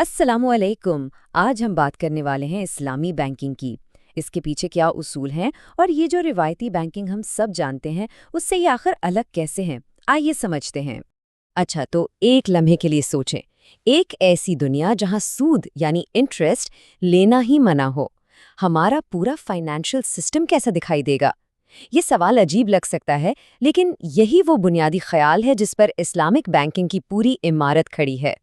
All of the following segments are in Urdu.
السلام علیکم۔ آج ہم بات کرنے والے ہیں اسلامی بینکنگ کی۔ اس کے پیچھے کیا اصول ہیں اور یہ جو روایتی بینکنگ ہم سب جانتے ہیں اس سے یہ آخر الگ کیسے ہیں، آئیے سمجھتے ہیں۔ اچھا، تو ایک لمحے کے لیے سوچیں، ایک ایسی دنیا جہاں سود یعنی انٹرسٹ لینا ہی منع ہو، ہمارا پورا فائنینشیل سسٹم کیسا دکھائی دے گا؟ یہ سوال عجیب لگ سکتا ہے، لیکن یہی وہ بنیادی خیال ہے جس پر اسلامک بینکنگ کی پوری عمارت کھڑی ہے۔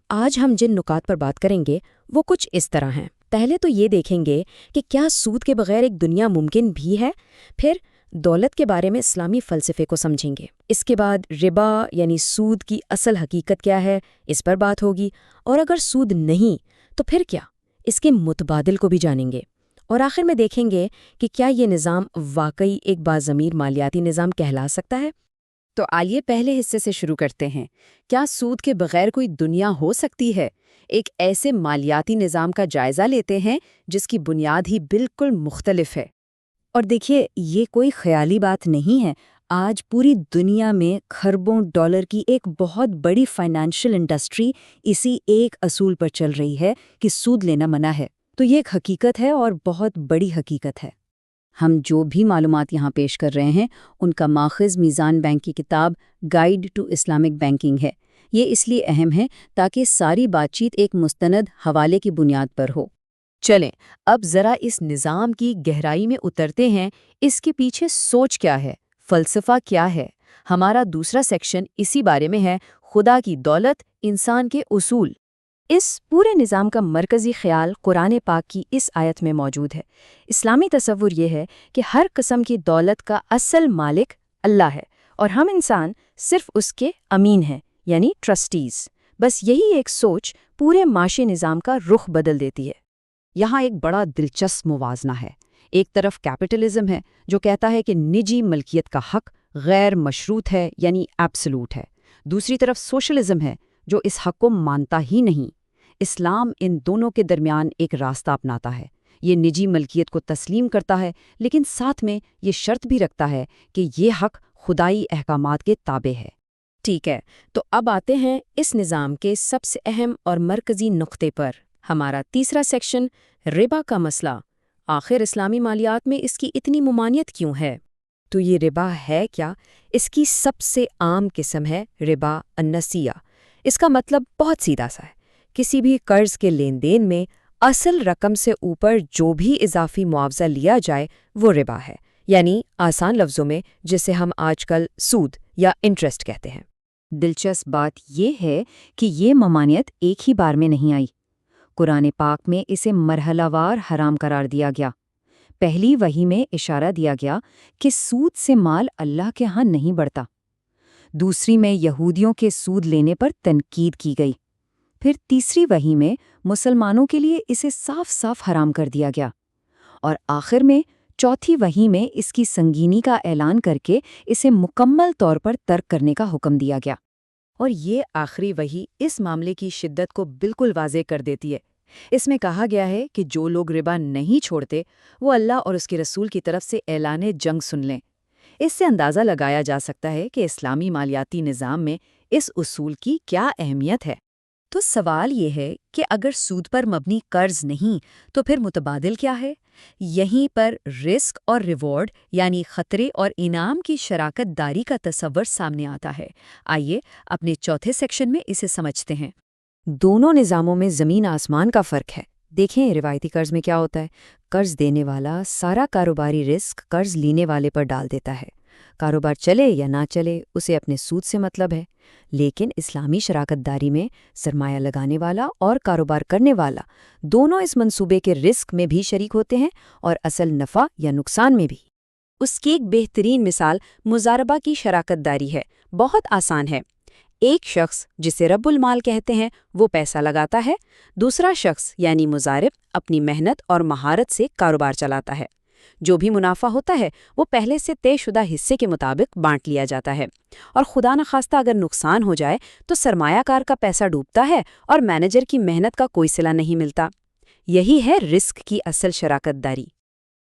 آج ہم جن نکات پر بات کریں گے وہ کچھ اس طرح ہیں۔ پہلے تو یہ دیکھیں گے کہ کیا سود کے بغیر ایک دنیا ممکن بھی ہے، پھر دولت کے بارے میں اسلامی فلسفے کو سمجھیں گے، اس کے بعد ربا یعنی سود کی اصل حقیقت کیا ہے، اس پر بات ہوگی، اور اگر سود نہیں تو پھر کیا، اس کے متبادل کو بھی جانیں گے، اور آخر میں دیکھیں گے کہ کیا یہ نظام واقعی ایک باضمیر مالیاتی نظام کہلا سکتا ہے۔ تو آئیے پہلے حصے سے شروع کرتے ہیں۔ کیا سود کے بغیر کوئی دنیا ہو سکتی ہے؟ ایک ایسے مالیاتی نظام کا جائزہ لیتے ہیں جس کی بنیاد ہی بالکل مختلف ہے۔ اور دیکھیے، یہ کوئی خیالی بات نہیں ہے۔ آج پوری دنیا میں کھربوں ڈالر کی ایک بہت بڑی فائنینشیل انڈسٹری اسی ایک اصول پر چل رہی ہے کہ سود لینا منع ہے۔ تو یہ ایک حقیقت ہے اور بہت بڑی حقیقت ہے۔ ہم جو بھی معلومات یہاں پیش کر رہے ہیں ان کا ماخذ میزان بینک کی کتاب گائیڈ ٹو اسلامک بینکنگ ہے۔ یہ اس لیے اہم ہے تاکہ ساری بات چیت ایک مستند حوالے کی بنیاد پر ہو۔ چلیں اب ذرا اس نظام کی گہرائی میں اترتے ہیں، اس کے پیچھے سوچ کیا ہے، فلسفہ کیا ہے۔ ہمارا دوسرا سیکشن اسی بارے میں ہے، خدا کی دولت، انسان کے اصول۔ اس پورے نظام کا مرکزی خیال قرآن پاک کی اس آیت میں موجود ہے۔ اسلامی تصور یہ ہے کہ ہر قسم کی دولت کا اصل مالک اللہ ہے اور ہم انسان صرف اس کے امین ہیں، یعنی ٹرسٹیز۔ بس یہی ایک سوچ پورے معاشی نظام کا رخ بدل دیتی ہے۔ یہاں ایک بڑا دلچسپ موازنہ ہے۔ ایک طرف کیپٹلزم ہے جو کہتا ہے کہ نجی ملکیت کا حق غیر مشروط ہے، یعنی ایبسولوٹ ہے۔ دوسری طرف سوشلزم ہے جو اس حق کو مانتا ہی نہیں۔ اسلام ان دونوں کے درمیان ایک راستہ اپناتا ہے۔ یہ نجی ملکیت کو تسلیم کرتا ہے، لیکن ساتھ میں یہ شرط بھی رکھتا ہے کہ یہ حق خدائی احکامات کے تابع ہے۔ ٹھیک ہے، تو اب آتے ہیں اس نظام کے سب سے اہم اور مرکزی نقطے پر۔ ہمارا تیسرا سیکشن، ربا کا مسئلہ۔ آخر اسلامی مالیات میں اس کی اتنی ممانعت کیوں ہے؟ تو یہ ربا ہے کیا؟ اس کی سب سے عام قسم ہے ربا النسیہ۔ اس کا مطلب بہت سیدھا سا ہے، کسی بھی قرض کے لین دین میں اصل رقم سے اوپر جو بھی اضافی معاوضہ لیا جائے وہ ربا ہے، یعنی آسان لفظوں میں جسے ہم آج کل سود یا انٹرسٹ کہتے ہیں۔ دلچسپ بات یہ ہے کہ یہ ممانعت ایک ہی بار میں نہیں آئی۔ قرآن پاک میں اسے مرحلہ وار حرام قرار دیا گیا۔ پہلی وحی میں اشارہ دیا گیا کہ سود سے مال اللہ کے ہاں نہیں بڑھتا۔ دوسری میں یہودیوں کے سود لینے پر تنقید کی گئی۔ پھر تیسری وحی میں مسلمانوں کے لیے اسے صاف صاف حرام کر دیا گیا، اور آخر میں چوتھی وحی میں اس کی سنگینی کا اعلان کر کے اسے مکمل طور پر ترک کرنے کا حکم دیا گیا۔ اور یہ آخری وحی اس معاملے کی شدت کو بالکل واضح کر دیتی ہے۔ اس میں کہا گیا ہے کہ جو لوگ ربا نہیں چھوڑتے وہ اللہ اور اس کے رسول کی طرف سے اعلان جنگ سن لیں۔ اس سے اندازہ لگایا جا سکتا ہے کہ اسلامی مالیاتی نظام میں اس اصول کی کیا اہمیت ہے۔ تو سوال یہ ہے کہ اگر سود پر مبنی قرض نہیں تو پھر متبادل کیا ہے؟ یہیں پر رسک اور ریوارڈ یعنی خطرے اور انعام کی شراکت داری کا تصور سامنے آتا ہے۔ آئیے اپنے چوتھے سیکشن میں اسے سمجھتے ہیں۔ دونوں نظاموں میں زمین آسمان کا فرق ہے۔ دیکھیں روایتی قرض میں کیا ہوتا ہے، قرض دینے والا سارا کاروباری رسک قرض لینے والے پر ڈال دیتا ہے، کاروبار چلے یا نہ چلے اسے اپنے سود سے مطلب ہے۔ لیکن اسلامی شراکت داری میں سرمایہ لگانے والا اور کاروبار کرنے والا دونوں اس منصوبے کے رسک میں بھی شریک ہوتے ہیں اور اصل نفع یا نقصان میں بھی۔ اس کی ایک بہترین مثال مضاربہ کی شراکت داری ہے۔ بہت آسان ہے۔ ایک شخص جسے رب المال کہتے ہیں وہ پیسہ لگاتا ہے، دوسرا شخص یعنی مضارب اپنی محنت اور مہارت سے کاروبار چلاتا ہے۔ جو بھی منافع ہوتا ہے وہ پہلے سے طے شدہ حصے کے مطابق بانٹ لیا جاتا ہے، اور خدا نخواستہ اگر نقصان ہو جائے تو سرمایہ کار کا پیسہ ڈوبتا ہے اور مینیجر کی محنت کا کوئی صلہ نہیں ملتا۔ یہی ہے رسک کی اصل شراکت داری۔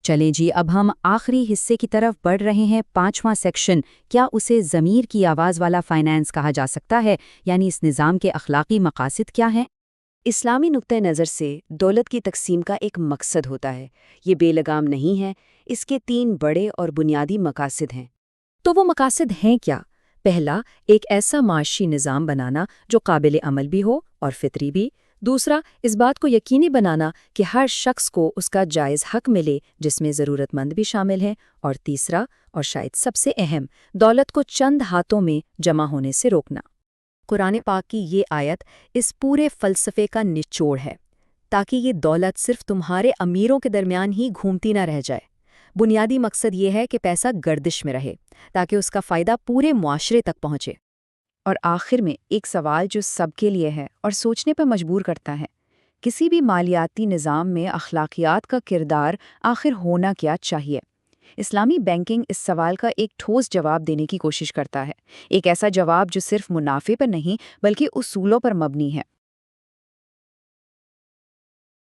چلیں جی، اب ہم آخری حصے کی طرف بڑھ رہے ہیں، پانچواں سیکشن، کیا اسے ضمیر کی آواز والا فائنانس کہا جا سکتا ہے، یعنی اس نظام کے اخلاقی مقاصد کیا ہیں؟ اسلامی نقطہ نظر سے دولت کی تقسیم کا ایک مقصد ہوتا ہے، یہ بے لگام نہیں ہے، اس کے 3 بڑے اور بنیادی مقاصد ہیں۔ تو وہ مقاصد ہیں کیا؟ پہلا، ایک ایسا معاشی نظام بنانا جو قابل عمل بھی ہو اور فطری بھی۔ دوسرا، اس بات کو یقینی بنانا کہ ہر شخص کو اس کا جائز حق ملے جس میں ضرورت مند بھی شامل ہیں۔ اور تیسرا، اور شاید سب سے اہم، دولت کو چند ہاتھوں میں جمع ہونے سے روکنا۔ قرآن پاک کی یہ آیت اس پورے فلسفے کا نچوڑ ہے، تاکہ یہ دولت صرف تمہارے امیروں کے درمیان ہی گھومتی نہ رہ جائے۔ بنیادی مقصد یہ ہے کہ پیسہ گردش میں رہے، تاکہ اس کا فائدہ پورے معاشرے تک پہنچے۔ اور آخر میں ایک سوال جو سب کے لیے ہے اور سوچنے پر مجبور کرتا ہے، کسی بھی مالیاتی نظام میں اخلاقیات کا کردار آخر ہونا کیا چاہیے؟ اسلامی بینکنگ اس سوال کا ایک ٹھوس جواب دینے کی کوشش کرتا ہے، ایک ایسا جواب جو صرف منافع پر نہیں بلکہ اصولوں پر مبنی ہے۔